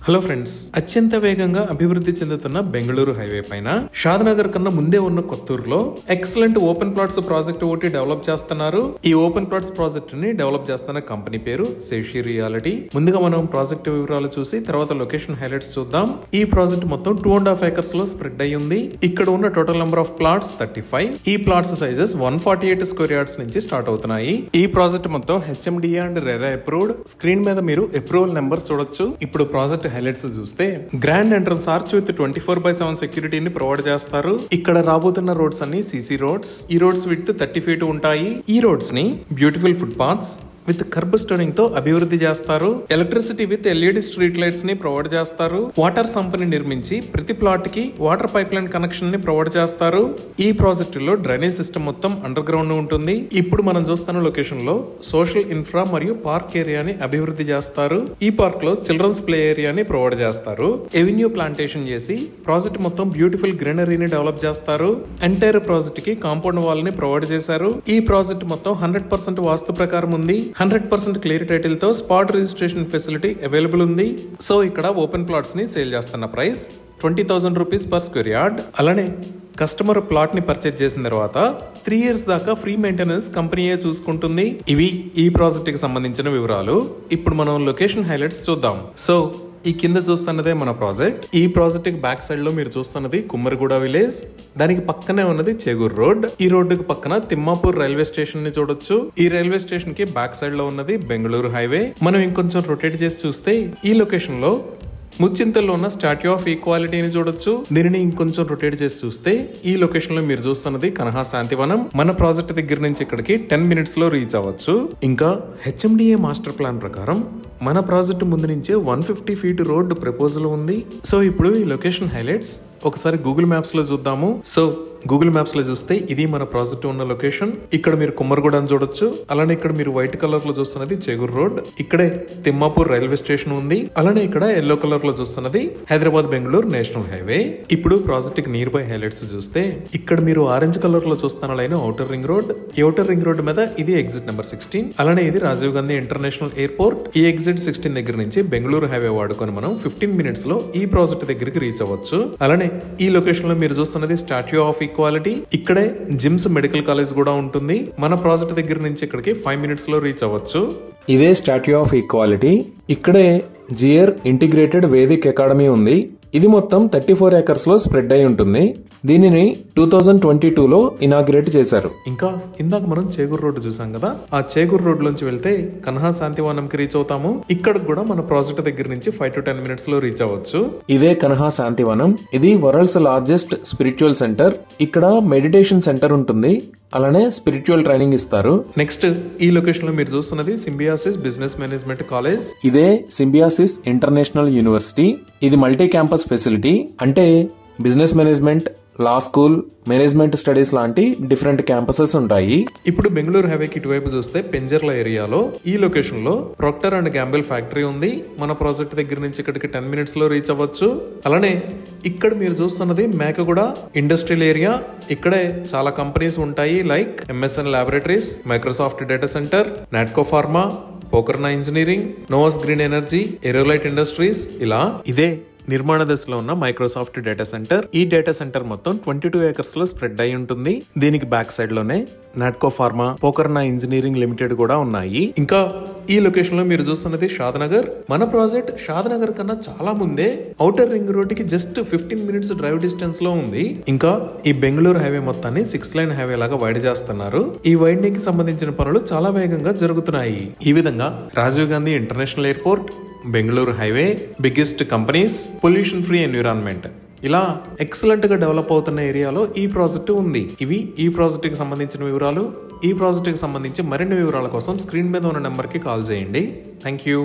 Hello friends, అత్యంత వేగంగా అభివృద్ధి చెందుతున్న బెంగళూరు హైవే పైన షాద్నగర్ కన్నా ముందే ఉన్న కొత్తూరులో ఎక్సలెంట్ ఓపెన్ ప్లాట్స్ ప్రాజెక్ట్ ఒకటి డెవలప్ చేస్తున్నారు. ఈ ఓపెన్ ప్లాట్స్ ప్రాజెక్ట్ ని డెవలప్ చేస్తున్న కంపెనీ పేరు శేషి రియాలిటీ. ముందుగా మనం ప్రాజెక్ట్ వివరాలు చూసి తర్వాత లొకేషన్ హైలైట్స్ చూద్దాం. ఈ ప్రాజెక్ట్ మొత్తం 2.5 acres లో స్ప్రెడ్ అయి ఉంది. ఇక్కడ ఉన్న టోటల్ నెంబర్ ఆఫ్ ప్లాట్స్ 35. ఈ ప్లాట్స్ సైజెస్ 148 స్క్వేర్ యార్డ్స్ నుంచి స్టార్ట్ అవుతున్నాయి. ఈ ప్రాజెక్ట్ మొత్తం HMDA and RERA approved. Screen మీద మీరు అప్రూవల్ నెంబర్స్ చూడొచ్చు. ఇప్పుడు ప్రాజెక్ట్ హైలైట్స్ చూస్తే గ్రాండ్ ఎంట్రన్స్ ఆర్చ్ విత్ 24/7 సెక్యూరిటీని ప్రొవైడ్ చేస్తారు. ఇక్కడ రాబోతున్న రోడ్స్ అన్ని సిసి రోడ్స్. ఈ రోడ్స్ విత్ 30 feet ఉంటాయి. ఈ రోడ్స్ ని beautiful foot paths with curb stoning తో అభివృద్ధి చేస్తారు. Electricity with LED street lights ని ప్రొవైడ్ చేస్తారు. వాటర్ సంపని నిర్మించి ప్రతి ప్లాట్ కి వాటర్ పైప్ లైన్ కనెక్షన్ ని ప్రొవైడ్ చేస్తారు. ఈ ప్రాజెక్ట్ లో డ్రైనేజ్ సిస్టమ్ మొత్తం అండర్ గ్రౌండ్ ఉంటుంది. ఇప్పుడు మనం చూస్తున్న లొకేషన్ లో సోషల్ ఇన్ఫ్రా మరియు పార్క్ ఏరియాని అభివృద్ధి చేస్తారు. ఈ పార్క్ లో చిల్డ్రన్స్ ప్లే ఏరియాని ప్రొవైడ్ చేస్తారు. ఎవెన్యూ ప్లాంటేషన్ చేసి ప్రాజెక్ట్ మొత్తం బ్యూటిఫుల్ గ్రీనరీని డెవలప్ చేస్తారు. ఎంటైర్ ప్రాజెక్ట్ కి కాంపౌండ్ వాల్ ని ప్రొవైడ్ చేశారు. ఈ ప్రాజెక్ట్ మొత్తం 100% వాస్తు ప్రకారం ఉంది. 100% క్లియర్ టైటిల్ తో స్పాట్ రిజిస్ట్రేషన్ ఫెసిలిటీ అవైలబుల్ ఉంది. సో ఇక్కడ ఓపెన్ ప్లాట్స్ ని సేల్ చేస్తున్న price 20,000 rupees per square yard. అలానే కస్టమర్ ప్లాట్ ని పర్చేజ్ చేసిన తర్వాత 3 years దాకా ఫ్రీ మెయింటెనెన్స్ కంపెనీయే చూసుకుంటుంది. ఇవి ఈ ప్రాజెక్ట్ కి సంబంధించిన వివరాలు. ఇప్పుడు మనం లొకేషన్ హైలైట్స్ చూద్దాం. సో ఈ కింద చూస్తున్నదే మన ప్రాజెక్ట్. ఈ ప్రాజెక్ట్ కి బ్యాక్ సైడ్ లో మీరు చూస్తున్నది కుమ్మరిగూడ విలేజ్. దానికి పక్కనే ఉన్నది చేగూరు రోడ్. ఈ రోడ్డుకి పక్కన తిమ్మాపూర్ రైల్వే స్టేషన్ ని చూడొచ్చు. ఈ రైల్వే స్టేషన్ కి బ్యాక్ సైడ్ లో ఉన్నది బెంగళూరు హైవే. మనం ఇంకొంచెం రొటేట్ చేసి చూస్తే ఈ లొకేషన్ లో ముచ్చింతల్లో ఉన్న స్టాట్యూ ఆఫ్ ఈక్వాలిటీని చూడొచ్చు. దీనిని ఇంకొంచెం రొటేట్ చేసి చూస్తే ఈ లొకేషన్ లో మీరు చూస్తున్నది కనహా శాంతివనం. మన ప్రాజెక్ట్ దగ్గర నుంచి ఇక్కడికి 10 minutes లో రీచ్ అవ్వచ్చు. ఇంకా హెచ్ఎండిఏ మాస్టర్ ప్లాన్ ప్రకారం మన ప్రాజెక్ట్ ముందు నుంచే 150 feet రోడ్డు ప్రపోజల్ ఉంది. సో ఇప్పుడు ఈ లొకేషన్ హైలైట్స్ ఒకసారి గూగుల్ మ్యాప్స్ లో చూద్దాము. సో గూగుల్ మ్యాప్స్ లో చూస్తే ఇది మన ప్రాజెక్ట్ ఉన్న లొకేషన్. ఇక్కడ మీరు కుమ్మరిగూడని చూడొచ్చు. అలానే ఇక్కడ మీరు వైట్ కలర్ లో చూస్తున్నది చేగూరు రోడ్. ఇక్కడే తిమ్మాపూర్ రైల్వే స్టేషన్ ఉంది. అలానే ఇక్కడ ఎల్లో కలర్ లో చూస్తున్నది హైదరాబాద్ బెంగళూరు నేషనల్ హైవే. ఇప్పుడు ప్రాజెక్ట్ కి నియర్ బై హైలైట్స్ చూస్తే ఇక్కడ మీరు ఆరెంజ్ కలర్ లో చూస్తున్న లైన్ ఔటర్ రింగ్ రోడ్. ఈ ఔటర్ రింగ్ రోడ్ మీద ఇది ఎగ్జిట్ నెంబర్ 16. అలానే ఇది రాజీవ్ గాంధీ ఇంటర్నేషనల్ ఎయిర్పోర్ట్. ఈ ఎగ్జిట్ 16 దగ్గర నుంచి బెంగళూరు హైవే వాడుకొని మనం 15 minutes లో ఈ ప్రాజెక్ట్ దగ్గరికి రీచ్ అవ్వచ్చు. అలానే ఈ లొకేషన్ లో మీరు చూస్తున్నది స్టాట్యూ ఆఫ్ ఈక్వాలిటీ. ఇక్కడే జిమ్స్ మెడికల్ కాలేజ్ కూడా ఉంటుంది. మన ప్రాజెక్ట్ దగ్గర నుంచి ఇక్కడికి 5 minutes లో రీచ్ అవ్వచ్చు. ఇదే స్టాట్యూ ఆఫ్ ఈక్వాలిటీ. ఇక్కడే జిఆర్ ఇంటిగ్రేటెడ్ వేదిక్ అకాడమీ ఉంది. ఇది మొత్తం 34 acres లో స్ప్రెడ్ అయి ఉంటుంది. దీనిని 2022లో ఇనాగ్రేట్ చేశారు. ఇంకా ఇందాక మనం చేగూరు రోడ్డు చూసాం కదా, ఆ చేగూరు రోడ్ లోంచి వెళ్తే కన్హా శాంతివనంకి రీచ్ అవుతాము. ఇక్కడ కూడా మన ప్రాజెక్ట్ దగ్గర నుంచి 5 to 10 minutes లో రీచ్ అవ్వచ్చు. ఇదే కన్హా శాంతివనం. ఇది వరల్డ్స్ లార్జెస్ట్ స్పిరిచువల్ సెంటర్. ఇక్కడ మెడిటేషన్ సెంటర్ ఉంటుంది. అలానే స్పిరిచువల్ ట్రైనింగ్ ఇస్తారు. నెక్స్ట్ ఈ లొకేషన్ లో మీరు చూస్తున్నది సింబియాసిస్ బిజినెస్ మేనేజ్మెంట్ కాలేజ్. ఇదే సింబియాసిస్ ఇంటర్నేషనల్ యూనివర్సిటీ. ఇది మల్టీ క్యాంపస్ ఫెసిలిటీ. అంటే బిజినెస్ మేనేజ్మెంట్, లా స్కూల్, మేనేజ్మెంట్ స్టడీస్ లాంటి డిఫరెంట్ క్యాంపసెస్ ఉంటాయి. ఇప్పుడు బెంగళూరు హైవేకి ఇటువైపు చూస్తే పెంజర్ల ఏరియాలో ఈ లొకేషన్ లో ప్రొక్టర్ అండ్ గ్యాంబెల్ ఫ్యాక్టరీ ఉంది. మన ప్రాజెక్ట్ దగ్గర నుంచి ఇక్కడికి 10 minutes లో రీచ్ అవ్వచ్చు. అలానే ఇక్కడ మీరు చూస్తున్నది మేకగూడ ఇండస్ట్రియల్ ఏరియా. ఇక్కడే చాలా కంపెనీస్ ఉంటాయి. Like MSN laboratories, Microsoft data centre, Natco pharma, Pokarna engineering, నోవాస్ green energy, Aerolite industries. ఇలా ఇదే నిర్మాణ దశలో ఉన్న మైక్రోసాఫ్ట్ డేటా సెంటర్. ఈ డేటా సెంటర్ మొత్తం 22 acres లో స్ప్రెడ్ అయి ఉంటుంది. దీనికి బ్యాక్ సైడ్ లోనే Natco pharma, Pokarna engineering limited కూడా ఉన్నాయి. ఇంకా ఈ లొకేషన్ లో మీరు చూస్తున్నది షాద్నగర్. మన ప్రాజెక్ట్ షాద్నగర్ కన్నా చాలా ముందే ఔటర్ రింగ్ రోడ్ కి జస్ట్ 15 minutes డ్రైవ్ డిస్టెన్స్ లో ఉంది. ఇంకా ఈ బెంగళూరు హైవే మొత్తాన్ని 6-lane హైవే లాగా వైడ్ చేస్తున్నారు. ఈ వైడింగ్ కి సంబంధించిన పనులు చాలా వేగంగా జరుగుతున్నాయి. ఈ విధంగా Rajiv Gandhi international airport, Bengaluru highway, biggest companies, pollution free environment, ఇలా ఎక్సలెంట్ గా డెవలప్ అవుతున్న ఏరియాలో ఈ ప్రాజెక్ట్ ఉంది. ఇవి ఈ ప్రాజెక్ట్ కి సంబంధించిన వివరాలు. ఈ ప్రాజెక్ట్ కి సంబంధించి మరిన్ని వివరాల కోసం స్క్రీన్ మీద ఉన్న నెంబర్ కి కాల్ చేయండి. Thank you.